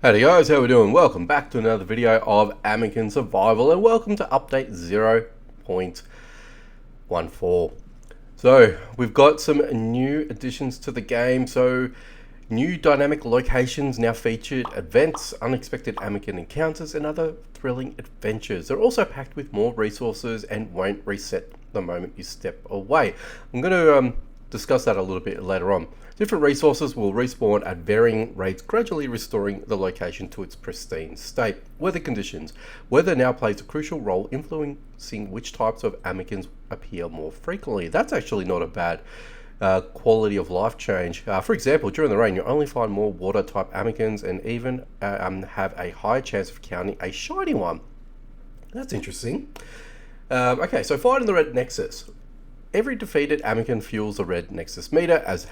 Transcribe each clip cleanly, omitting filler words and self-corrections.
Howdy guys, how we doing? Welcome back to another video of Amikin Survival and welcome to update 0.14. So we've got some new additions to the game. So new dynamic locations now featured events, unexpected Amikin encounters and other thrilling adventures. They're also packed with more resources and won't reset the moment you step away. I'm going to discuss that a little bit later on. Different resources will respawn at varying rates, gradually restoring the location to its pristine state. Weather conditions. Weather now plays a crucial role influencing which types of Amikins appear more frequently. That's actually not a bad quality of life change. For example, during the rain, you only find more water type Amikins and even have a higher chance of encountering a shiny one. That's interesting. Okay, so fighting the red nexus. Every defeated Amikin fuels the red nexus meter as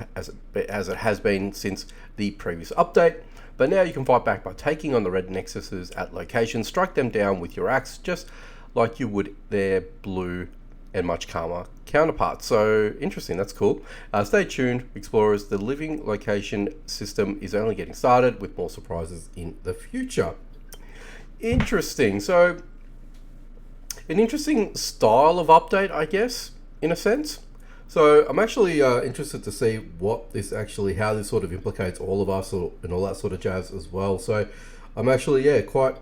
it has been since the previous update, but now you can fight back by taking on the red nexuses at locations, strike them down with your axe just like you would their blue and much calmer counterparts. So interesting, that's cool. Stay tuned, explorers. The living location system is only getting started with more surprises in the future. Interesting. So an interesting style of update, I guess, in a sense. So I'm actually interested to see what this actually, how this sort of implicates all of us and all that sort of jazz as well. So I'm actually, quite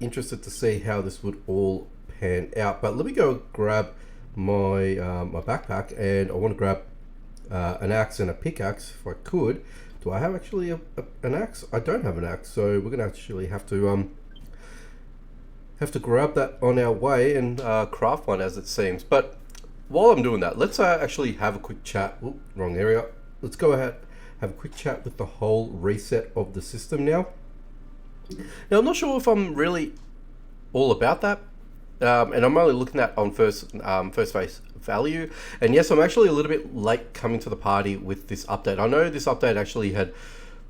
interested to see how this would all pan out. But let me go grab my my backpack, and I want to grab an axe and a pickaxe if I could. Do I have actually an axe? I don't have an axe, so we're gonna actually have to grab that on our way and craft one, as it seems. But while I'm doing that, let's actually have a quick chat. Ooh, wrong area. Let's go ahead, have a quick chat with the whole reset of the system now. Now, I'm not sure if I'm really all about that, and I'm only looking at on first face value. And yes, I'm actually a little bit late coming to the party with this update. I know this update actually had,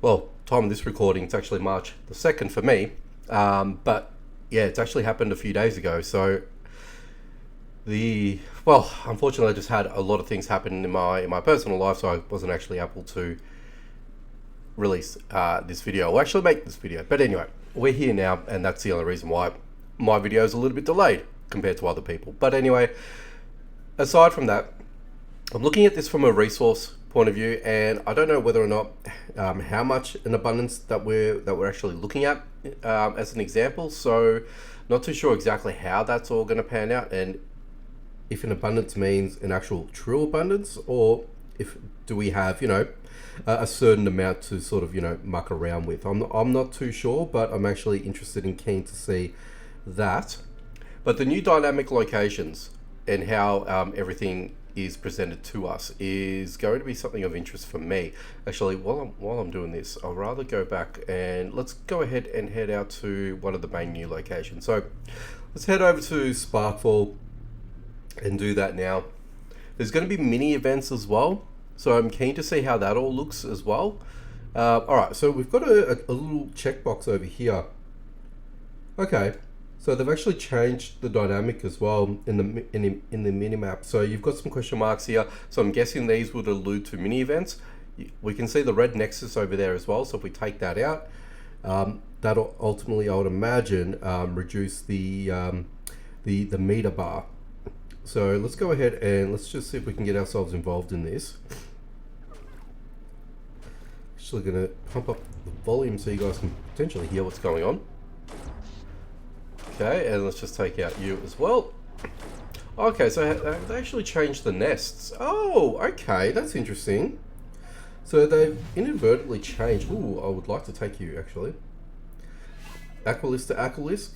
well, time of this recording, it's actually March the 2nd for me, but yeah, it's actually happened a few days ago. So unfortunately, I just had a lot of things happen in my personal life, so I wasn't actually able to release this video, or actually make this video. But anyway, we're here now, and that's the only reason why my video is a little bit delayed compared to other people. But anyway, aside from that, I'm looking at this from a resource point of view, and I don't know whether or not how much in abundance that we're actually looking at as an example. So not too sure exactly how that's all going to pan out, and if an abundance means an actual true abundance, or if do we have, a certain amount to sort of, muck around with. I'm not too sure, but I'm actually interested and keen to see that. But the new dynamic locations and how everything is presented to us is going to be something of interest for me. Actually, while I'm doing this, I'll rather go back and let's go ahead and head out to one of the main new locations. So let's head over to Sparkfall and do that now. There's going to be mini events as well, so I'm keen to see how that all looks as well. Alright, so we've got a little checkbox over here. Okay, so they've actually changed the dynamic as well in the minimap. So you've got some question marks here, so I'm guessing these would allude to mini events. We can see the red nexus over there as well, so if we take that out, that'll ultimately, I would imagine, reduce the meter bar. So let's go ahead and let's just see if we can get ourselves involved in this. Actually gonna pump up the volume so you guys can potentially hear what's going on. Okay, and let's just take out you as well. Okay, so they actually changed the nests. Oh, okay, that's interesting. So they've inadvertently changed. Ooh, I would like to take you actually. Aqualisk to Aqualisk.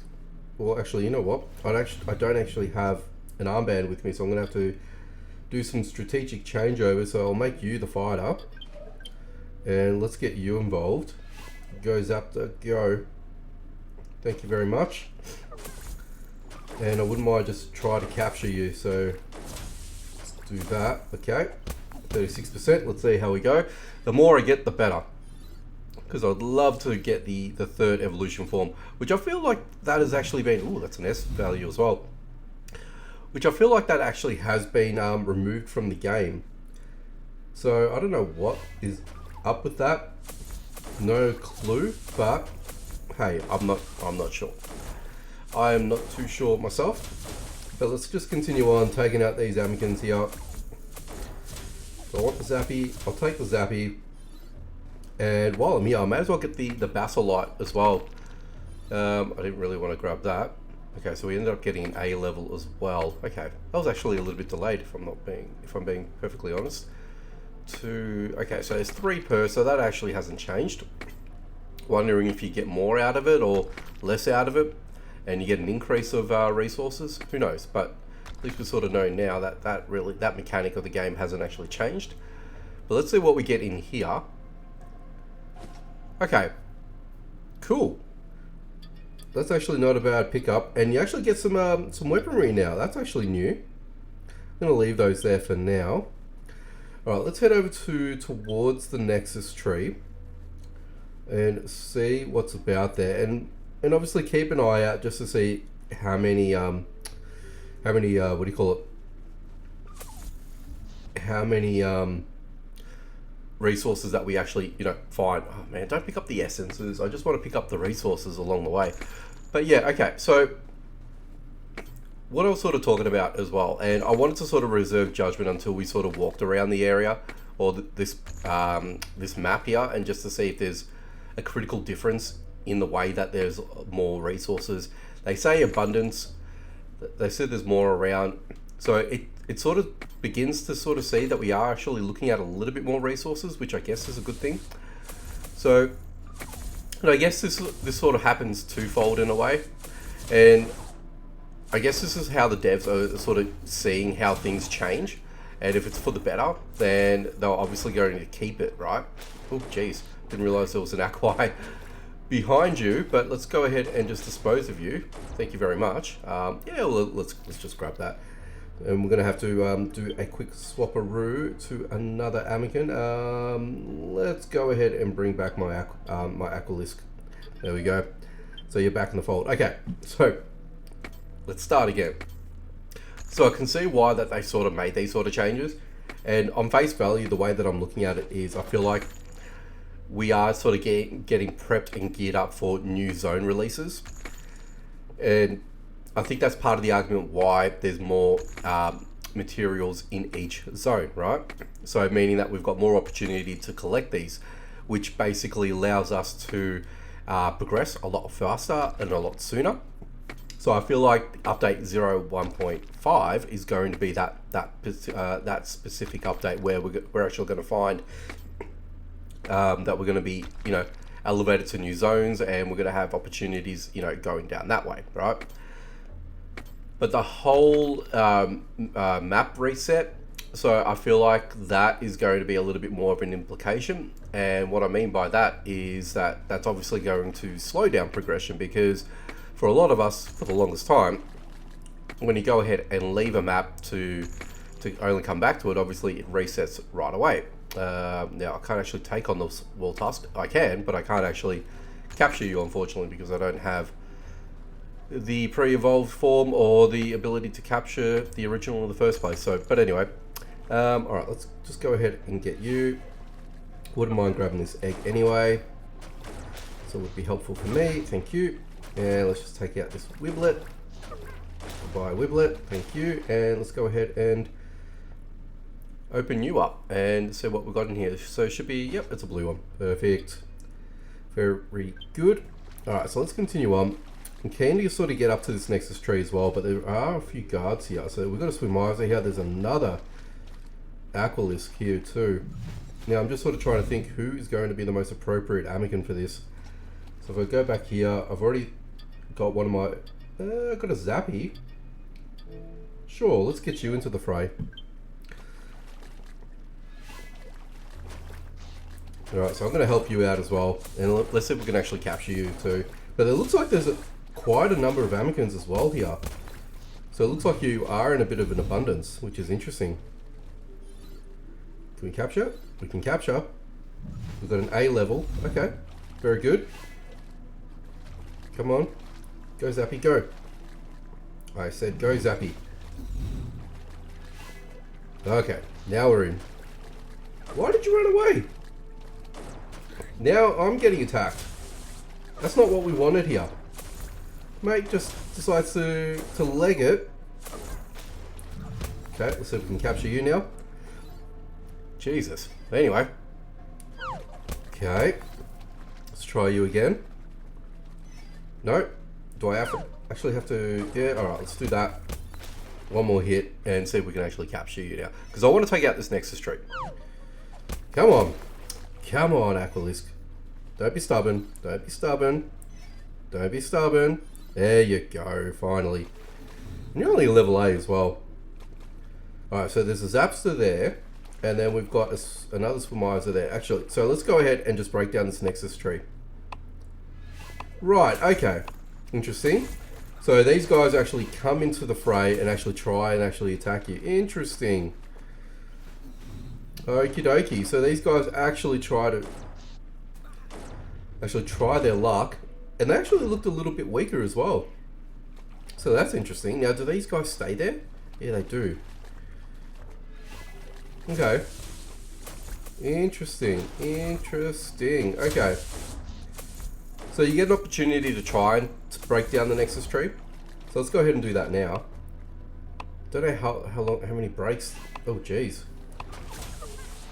Well, actually, you know what? I don't actually have an armband with me, so I'm gonna have to do some strategic changeover. So I'll make you the fighter, and let's get you involved. Go Zaptor, go. Thank you very much. And I wouldn't mind just try to capture you. So let's do that. Okay, 36%. Let's see how we go. The more I get, the better, because I'd love to get the third evolution form, which I feel like that has actually been. Ooh, that's an S value as well. Which I feel like that actually has been removed from the game. So I don't know what is up with that. No clue, but hey, I'm not sure. I am not too sure myself. But let's just continue on taking out these Amikins here. So I want the Zappy. I'll take the Zappy. And while I'm here, I may as well get the Basilite as well. I didn't really want to grab that. Okay, so we ended up getting an A level as well. Okay, that was actually a little bit delayed if I'm being perfectly honest. Okay, so there's 3 per, so that actually hasn't changed. Wondering if you get more out of it or less out of it, and you get an increase of resources. Who knows? But at least we sort of know now that that mechanic of the game hasn't actually changed. But let's see what we get in here. Okay, cool. That's actually not a bad pickup, and you actually get some weaponry now. That's actually new. I'm gonna leave those there for now. All right, let's head over towards the Nexus tree and see what's about there, and obviously keep an eye out just to see how many what do you call it? How many resources that we actually, find. Oh man, don't pick up the essences. I just want to pick up the resources along the way. But yeah, okay. So what I was sort of talking about as well, and I wanted to sort of reserve judgment until we sort of walked around the area or this map here, and just to see if there's a critical difference in the way that there's more resources. They say abundance. They said there's more around. So it sort of begins to sort of see that we are actually looking at a little bit more resources, which I guess is a good thing. So, I guess this sort of happens twofold in a way, and I guess this is how the devs are sort of seeing how things change, and if it's for the better, then they're obviously going to keep it, right? Oh, geez, didn't realize there was an Aquai behind you, but let's go ahead and just dispose of you. Thank you very much. Yeah, let's just grab that. And we're going to have to do a quick swapperoo to another Amikin. Let's go ahead and bring back my my Aqualisk. There we go. So you're back in the fold. Okay, so let's start again. So I can see why that they sort of made these sort of changes. And on face value, the way that I'm looking at it is I feel like we are sort of getting prepped and geared up for new zone releases. And I think that's part of the argument why there's more materials in each zone, right? So meaning that we've got more opportunity to collect these, which basically allows us to progress a lot faster and a lot sooner. So I feel like update 0.1.5 is going to be that specific update where we're actually going to find that we're going to be, elevated to new zones, and we're going to have opportunities, going down that way, right? But the whole map reset, so I feel like that is going to be a little bit more of an implication. And what I mean by that is that that's obviously going to slow down progression, because for a lot of us, for the longest time, when you go ahead and leave a map to only come back to it, obviously it resets right away. Now, I can't actually take on this wall task. I can, but I can't actually capture you, unfortunately, because I don't have the pre-evolved form or the ability to capture the original in the first place. So, but anyway, all right, let's just go ahead and get you. Wouldn't mind grabbing this egg anyway, so it would be helpful for me. Thank you. And let's just take out this Wiblet. Goodbye, Wiblet. Thank you. And let's go ahead and open you up and see what we've got in here. So it should be, yep, it's a blue one. Perfect. Very good. All right, so let's continue on. I'm keen to sort of get up to this Nexus tree as well, but there are a few guards here. So we've got to swim over here. There's another Aqualisk here too. Now I'm just sort of trying to think who is going to be the most appropriate Amikin for this. So if I go back here, I've already got one of my... I've got a Zappy. Sure, let's get you into the fray. Alright, so I'm going to help you out as well. And let's see if we can actually capture you too. But it looks like there's quite a number of Amikins as well here. So it looks like you are in a bit of an abundance, which is interesting. Can we capture? We can capture. We've got an A level. Okay, very good. Come on. Go Zappy, go. I said go Zappy. Okay, now we're in. Why did you run away? Now I'm getting attacked. That's not what we wanted here. Mate just decides to leg it. Okay, let's see if we can capture you now. Jesus. Anyway. Okay. Let's try you again. No. Do I actually have to... Yeah, alright, let's do that. One more hit and see if we can actually capture you now. Because I want to take out this Nexus tree. Come on. Come on, Aqualisk. Don't be stubborn. Don't be stubborn. Don't be stubborn. There you go, finally. And you're only level A as well. Alright, so there's a Zapster there. And then we've got another Swimizer there. Actually, so let's go ahead and just break down this Nexus tree. Right, okay. Interesting. So these guys actually come into the fray and actually try and actually attack you. Interesting. Okie dokie. So these guys actually try their luck. And they actually looked a little bit weaker as well. So that's interesting. Now, do these guys stay there? Yeah, they do. Okay. Interesting. Interesting. Okay. So you get an opportunity to try and break down the Nexus tree. So let's go ahead and do that now. Don't know how many breaks. Oh, geez.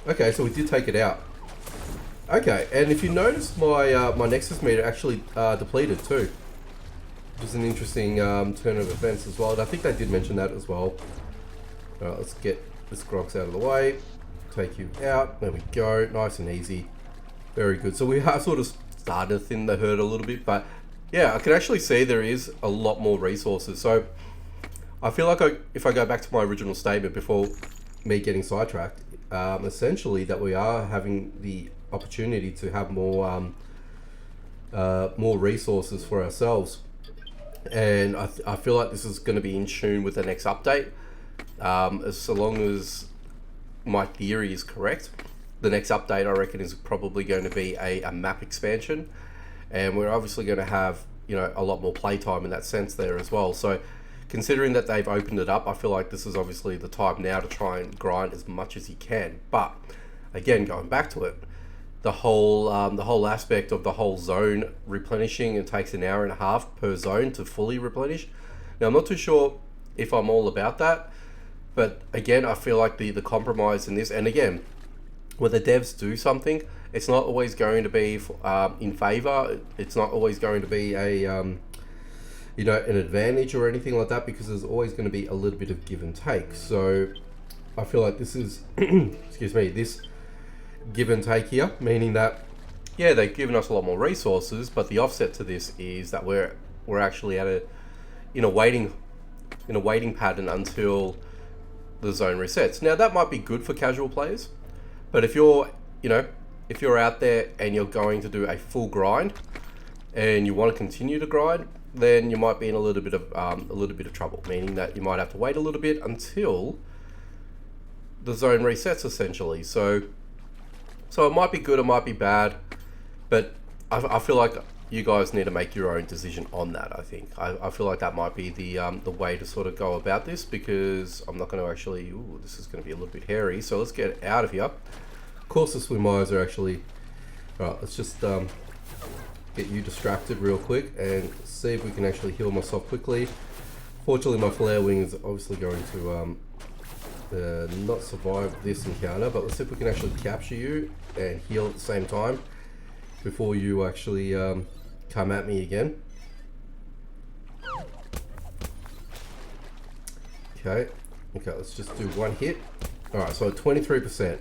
Okay, so we did take it out. Okay, and if you notice, my my Nexus meter actually depleted too, which is an interesting turn of events as well. And I think they did mention that as well. All right, let's get this Grox out of the way. Take you out. There we go. Nice and easy. Very good. So we are sort of starting to thin the herd a little bit, but yeah, I can actually see there is a lot more resources. So I feel like if I go back to my original statement before me getting sidetracked, essentially that we are having the opportunity to have more resources for ourselves, and I feel like this is going to be in tune with the next update. So long as my theory is correct, the next update I reckon is probably going to be a map expansion, and we're obviously going to have, you know, a lot more playtime in that sense there as well. So considering that they've opened it up, I feel like this is obviously the time now to try and grind as much as you can. But again, going back to it, the whole aspect of the whole zone replenishing, it takes an hour and a half per zone to fully replenish. Now I'm not too sure if I'm all about that, but again, I feel like the compromise in this, and again, when the devs do something, it's not always going to be in favor. It's not always going to be a you know, an advantage or anything like that, because there's always going to be a little bit of give and take. So I feel like this is excuse me, this give and take here, meaning that yeah, they've given us a lot more resources, but the offset to this is that we're actually at in a waiting pattern until the zone resets. Now that might be good for casual players, but if you're, you know, if you're out there and you're going to do a full grind and you want to continue to grind, then you might be in a little bit of trouble, meaning that you might have to wait a little bit until the zone resets essentially. So it might be good, it might be bad, but I feel like you guys need to make your own decision on that. I think I feel like that might be the way to sort of go about this, because I'm not going to actually. Ooh, this is going to be a little bit hairy. So let's get out of here. Of course, the Swimizer are actually. All right, let's just get you distracted real quick and see if we can actually heal myself quickly. Fortunately, my flare wing is obviously going to not survive this encounter, but let's see if we can actually capture you and heal at the same time before you actually come at me again. Okay, let's just do one hit. Alright, so 23%.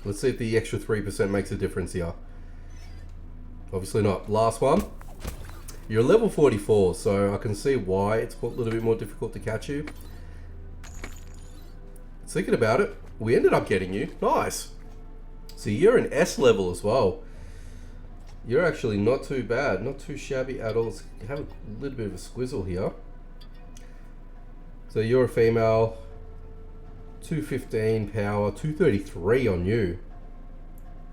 Let's see if the extra 3% makes a difference here. Obviously not. Last one. You're level 44, so I can see why it's a little bit more difficult to catch you. Thinking about it, we ended up getting you. Nice. So you're an S level as well. You're actually not too bad, not too shabby at all. Let's have a little bit of a squizzle here. So you're a female, 215 power, 233 on you.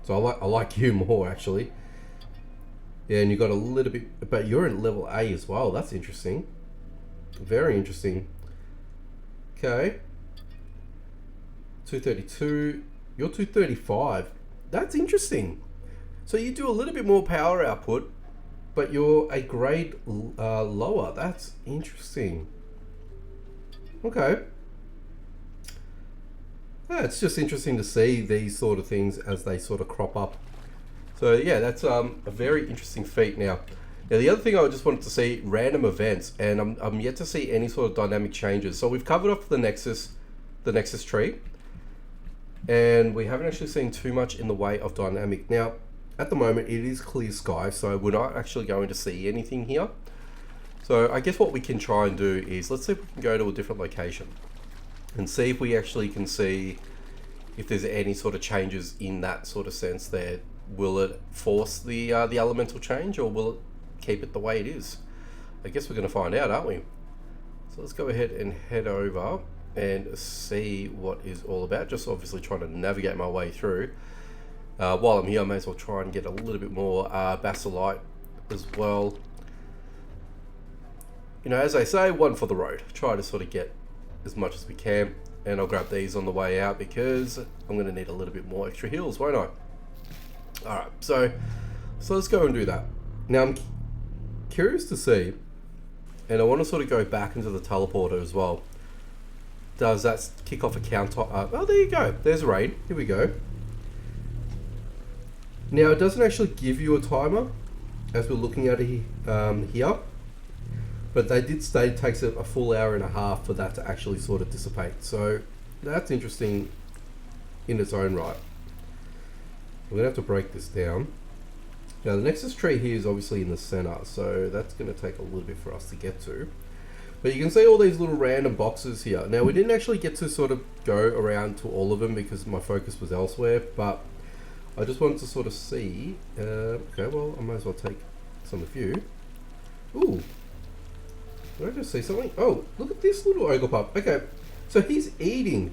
So I like you more actually. Yeah, and you got a little bit, but you're in level A as well. That's interesting. Very interesting. Okay. 232. You're 235. That's interesting. So you do a little bit more power output, but you're a grade lower. That's interesting. Okay. Yeah, it's just interesting to see these sort of things as they sort of crop up. So yeah, that's a very interesting feat. Now the other thing I just wanted to see, random events, and I'm yet to see any sort of dynamic changes. So we've covered off the Nexus tree, and we haven't actually seen too much in the way of dynamic. Now, at the moment, it is clear sky, so we're not actually going to see anything here. So I guess what we can try and do is, let's see if we can go to a different location and see if we actually can see if there's any sort of changes in that sort of sense there. Will it force the elemental change, or will it keep it the way it is? I guess we're going to find out, aren't we? So let's go ahead and head over and see what is all about. Just obviously trying to navigate my way through. While I'm here, I may as well try and get a little bit more basilite as well. You know, as I say, one for the road. Try to sort of get as much as we can, and I'll grab these on the way out because I'm going to need a little bit more extra heals, won't I? Alright, so let's go and do that. Now I'm curious to see, and I want to sort of go back into the teleporter as well. Does that kick off a counter? Oh, there you go. There's raid. Here we go. Now it doesn't actually give you a timer, as we're looking at it here. But they did say it takes a full hour and a half for that to actually sort of dissipate. So that's interesting in its own right. We're going to have to break this down. Now the Nexus tree here is obviously in the center, so that's going to take a little bit for us to get to. But you can see all these little random boxes here. Now we didn't actually get to sort of go around to all of them because my focus was elsewhere, but I just wanted to sort of see. Okay, well I might as well take some of you. Ooh. Did I just see something? Oh, look at this little ogre pup. Okay, so he's eating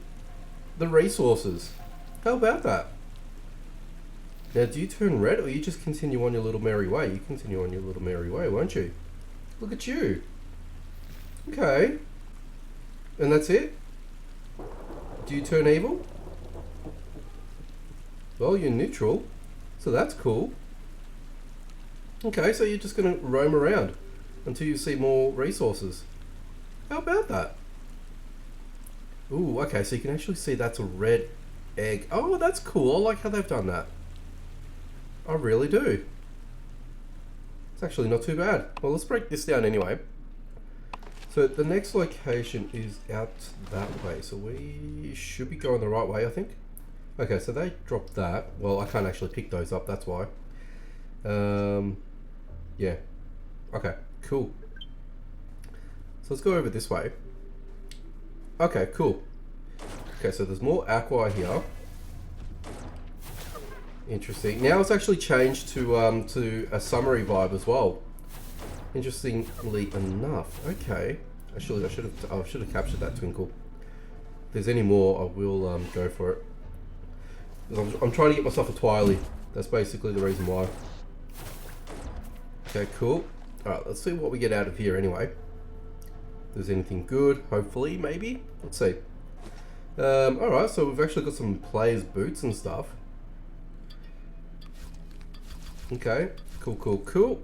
the resources. How about that? Now, do you turn red or you just continue on your little merry way? You continue on your little merry way, won't you? Look at you. Okay. And that's it? Do you turn evil? Well, you're neutral, so that's cool. Okay, so you're just going to roam around until you see more resources. How about that? Ooh, okay, so you can actually see that's a red egg. Oh, that's cool. I like how they've done that. I really do. It's actually not too bad. Well, let's break this down anyway. So the next location is out that way. So we should be going the right way, I think. Okay, so they dropped that. Well, I can't actually pick those up, that's why. Yeah. Okay, cool. So let's go over this way. Okay, cool. Okay, so there's more aqua here. Interesting. Now it's actually changed to a summery vibe as well. Interestingly enough. Okay. I should have captured that twinkle. If there's any more, I will go for it. I'm trying to get myself a twily. That's basically the reason why. Okay, cool. Alright, let's see what we get out of here anyway. If there's anything good, hopefully, maybe. Let's see. Alright, so we've actually got some players' boots and stuff. Okay, cool, cool, cool.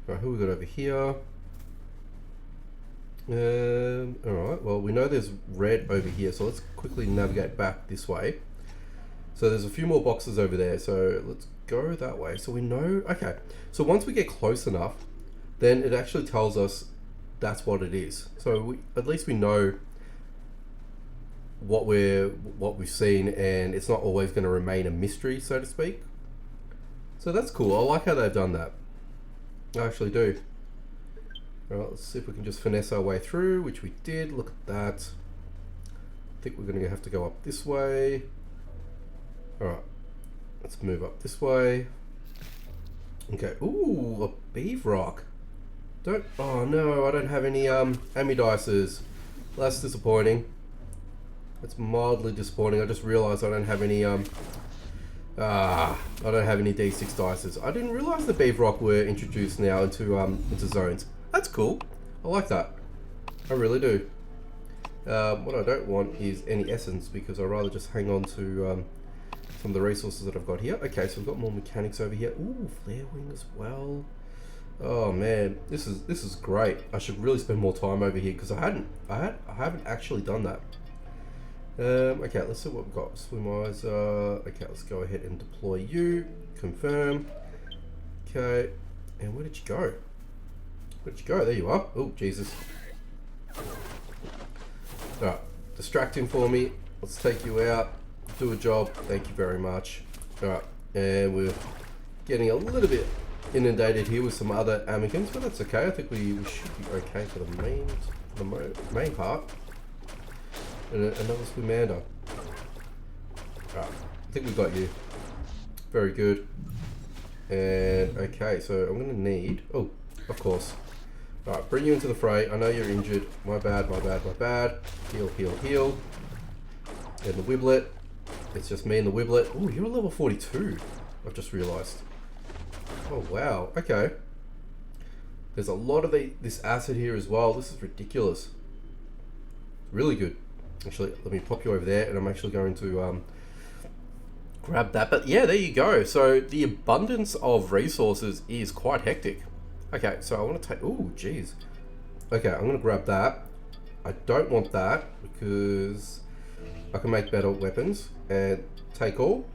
Alright, who we got over here? Alright, well, we know there's red over here, so let's quickly navigate back this way. So there's a few more boxes over there, so let's go that way. So we know, okay, so once we get close enough, then it actually tells us that's what it is. So at least we know what we've seen, and it's not always going to remain a mystery, so to speak. So that's cool. I like how they've done that. I actually do. Alright, let's see if we can just finesse our way through, which we did. Look at that. I think we're going to have to go up this way. Alright, let's move up this way. Okay, ooh, a beef rock. Oh no, I don't have any amidices. That's disappointing. It's mildly disappointing. I just realized I don't have any I don't have any D6 dices. I didn't realize the beef rock were introduced now into zones. That's cool. I like that. I really do. What I don't want is any essence, because I'd rather just hang on to some of the resources that I've got here. Okay, so we've got more mechanics over here. Ooh, flare wing as well. Oh man, this is great. I should really spend more time over here because I haven't actually done that. Okay, let's see what we've got. Swimmizer. Okay, let's go ahead and deploy you. Confirm. Okay, and where did you go? Where did you go? There you are. Oh Jesus. All right, distract him for me. Let's take you out. Do a job. Thank you very much. All right, and we're getting a little bit inundated here with some other Amikins, but that's okay. I think we should be okay for the main part. And another Swimander. Right, I think we got you. Very good. And okay, so I'm gonna need. Oh, of course. All right, bring you into the fray. I know you're injured. My bad. My bad. My bad. Heal. Heal. Heal. And the Wiblet. It's just me and the Wiblet. Oh, you're a level 42. I've just realised. Oh wow, okay. There's a lot of this acid here as well. This is ridiculous. Really good. Actually, let me pop you over there and I'm actually going to grab that. But yeah, there you go. So the abundance of resources is quite hectic. Okay, so I want to take, oh geez. Okay, I'm going to grab that. I don't want that because I can make better weapons and take all.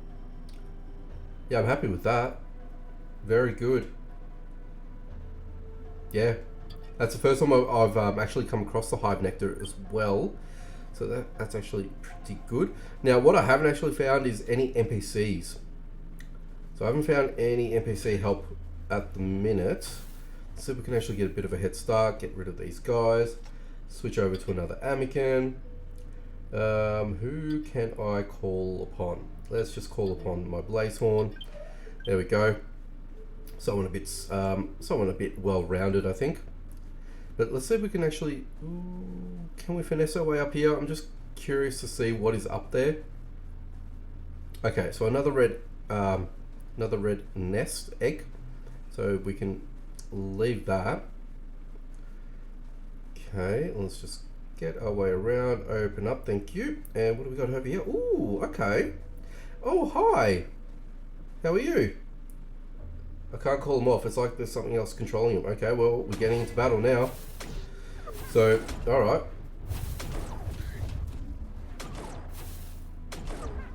Yeah, I'm happy with that. Very good. Yeah, that's the first time I've actually come across the Hive Nectar as well. So that's actually pretty good. Now, what I haven't actually found is any NPCs. So I haven't found any NPC help at the minute. Let's see if we can actually get a bit of a head start, get rid of these guys, switch over to another Amikin. Who can I call upon? Let's just call upon my Blazehorn. There we go. Someone a bit well-rounded, I think. But let's see if we can actually. Ooh, can we finesse our way up here? I'm just curious to see what is up there. Okay, so another red nest egg. So we can leave that. Okay, let's just get our way around. Open up, thank you. And what do we got over here? Ooh, okay. Oh, hi. How are you? I can't call him off. It's like there's something else controlling him. Okay, well, we're getting into battle now. So, alright.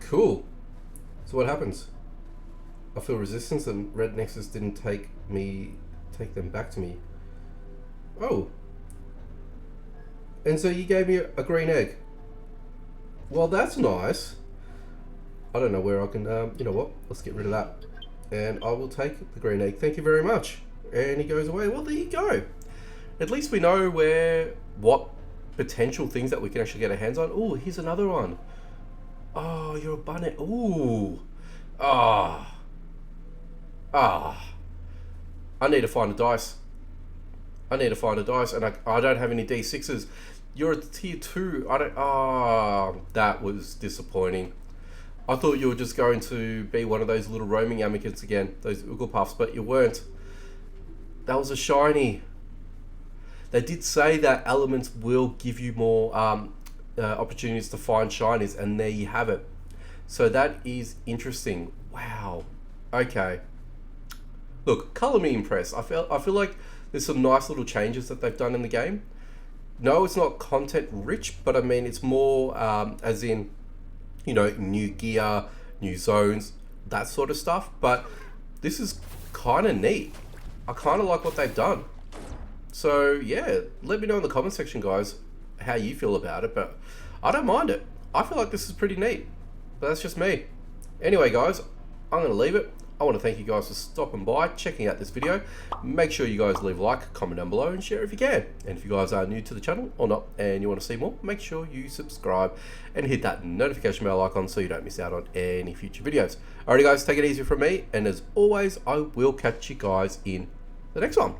Cool. So what happens? I feel resistance and Red Nexus didn't take them back to me. Oh. And so you gave me a green egg. Well, that's nice. I don't know where I can, you know what? Let's get rid of that. And I will take the green egg. Thank you very much. And he goes away. Well, there you go. At least we know what potential things that we can actually get our hands on. Oh, here's another one. Oh, you're a bunny. Ooh. Ah. Ah. I need to find a dice. I need to find a dice, and I don't have any D6s. You're a tier 2. I don't. Ah, that was disappointing. I thought you were just going to be one of those little roaming Amikins again, those Oogle Puffs, but you weren't. That was a shiny. They did say that elements will give you more opportunities to find shinies, and there you have it. So that is interesting. Wow. Okay. Look, color me impressed. I feel like there's some nice little changes that they've done in the game. No, it's not content rich, but I mean it's more as in, you know, new gear, new zones, that sort of stuff. But this is kind of neat. I kind of like what they've done. So yeah, let me know in the comment section, guys, how you feel about it. But I don't mind it. I feel like this is pretty neat. But that's just me. Anyway, guys, I'm going to leave it. I want to thank you guys for stopping by, checking out this video. Make sure you guys leave a like, comment down below, and share if you can. And if you guys are new to the channel or not, and you want to see more, make sure you subscribe and hit that notification bell icon so you don't miss out on any future videos. Alrighty guys, take it easy from me, and as always, I will catch you guys in the next one.